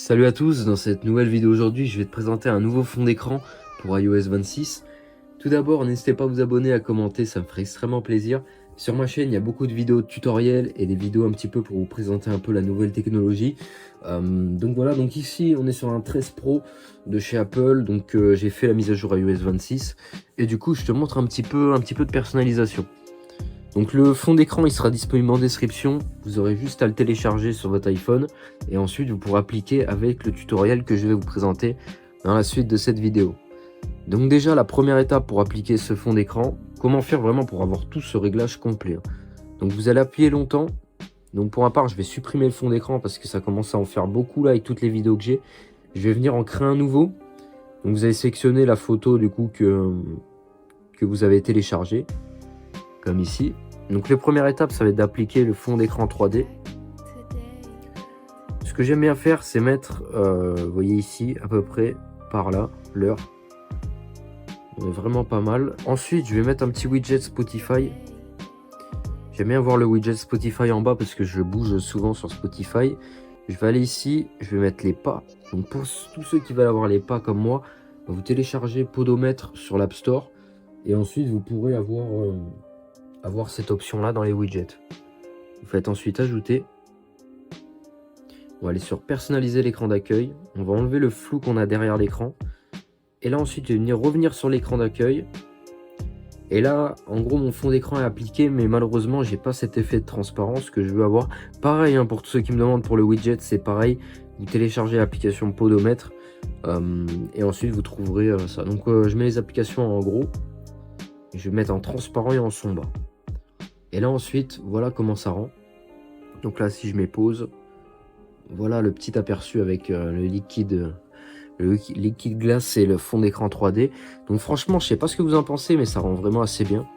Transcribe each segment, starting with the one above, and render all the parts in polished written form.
Salut à tous, dans cette nouvelle vidéo aujourd'hui, je vais te présenter un nouveau fond d'écran pour iOS 26. Tout d'abord, n'hésitez pas à vous abonner, à commenter, ça me ferait extrêmement plaisir. Sur ma chaîne, il y a beaucoup de vidéos tutoriels et des vidéos un petit peu pour vous présenter un peu la nouvelle technologie. Donc voilà, donc ici on est sur un 13 Pro de chez Apple, donc j'ai fait la mise à jour iOS 26 et du coup je te montre un petit peu de personnalisation. Donc le fond d'écran il sera disponible en description, vous aurez juste à le télécharger sur votre iPhone et ensuite vous pourrez appliquer avec le tutoriel que je vais vous présenter dans la suite de cette vidéo. Donc déjà la première étape pour appliquer ce fond d'écran, comment faire vraiment pour avoir tout ce réglage complet. Donc vous allez appuyer longtemps, donc pour ma part je vais supprimer le fond d'écran parce que ça commence à en faire beaucoup là avec toutes les vidéos que j'ai. Je vais venir en créer un nouveau, donc vous allez sélectionner la photo du coup que vous avez téléchargé, comme ici. Donc la première étape ça va être d'appliquer le fond d'écran 3D. Ce que j'aime bien faire c'est mettre, vous voyez ici à peu près par là, l'heure. On est vraiment pas mal. Ensuite je vais mettre un petit widget Spotify. J'aime bien voir le widget Spotify en bas parce que je bouge souvent sur Spotify. Je vais aller ici, je vais mettre les pas. Donc pour tous ceux qui veulent avoir les pas comme moi, vous téléchargez Podomètre sur l'App Store. Et ensuite vous pourrez avoir cette option là dans les widgets. Vous faites ensuite ajouter. On va aller sur personnaliser l'écran d'accueil. On va enlever le flou qu'on a derrière l'écran. Et là ensuite je vais venir revenir sur l'écran d'accueil. Et là en gros mon fond d'écran est appliqué, mais malheureusement j'ai pas cet effet de transparence que je veux avoir. Pareil pour tous ceux qui me demandent pour le widget, c'est pareil. Vous téléchargez l'application Podomètre et ensuite vous trouverez ça. Donc je mets les applications en gros. Je vais mettre en transparent et en son bas. Et là ensuite, voilà comment ça rend. Donc là, si je mets pause, voilà le petit aperçu avec le liquide glace et le fond d'écran 3D. Donc franchement, je sais pas ce que vous en pensez, mais ça rend vraiment assez bien.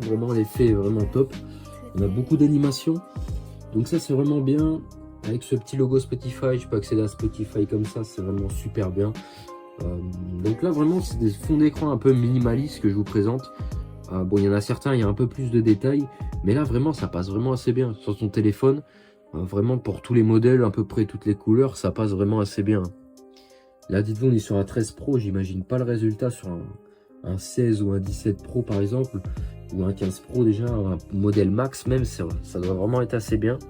Vraiment, l'effet est vraiment top. On a beaucoup d'animation. Donc ça, c'est vraiment bien. Avec ce petit logo Spotify, je peux accéder à Spotify comme ça, c'est vraiment super bien. Donc là, vraiment, c'est des fonds d'écran un peu minimalistes que je vous présente. Bon, il y en a certains, il y a un peu plus de détails, mais là vraiment ça passe vraiment assez bien sur son téléphone. Vraiment pour tous les modèles, à peu près toutes les couleurs, ça passe vraiment assez bien. Là dites-vous on est sur un 13 Pro, j'imagine pas le résultat sur un 16 ou un 17 Pro par exemple, ou un 15 Pro déjà, un modèle max même, ça doit vraiment être assez bien.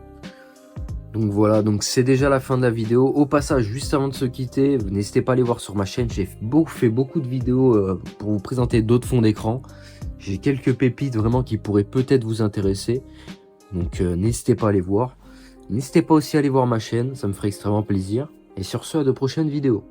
Donc voilà, donc c'est déjà la fin de la vidéo. Au passage, juste avant de se quitter, n'hésitez pas à aller voir sur ma chaîne, j'ai fait beaucoup de vidéos pour vous présenter d'autres fonds d'écran. J'ai quelques pépites vraiment qui pourraient peut-être vous intéresser. Donc n'hésitez pas à aller voir. N'hésitez pas aussi à aller voir ma chaîne, ça me ferait extrêmement plaisir. Et sur ce, à de prochaines vidéos.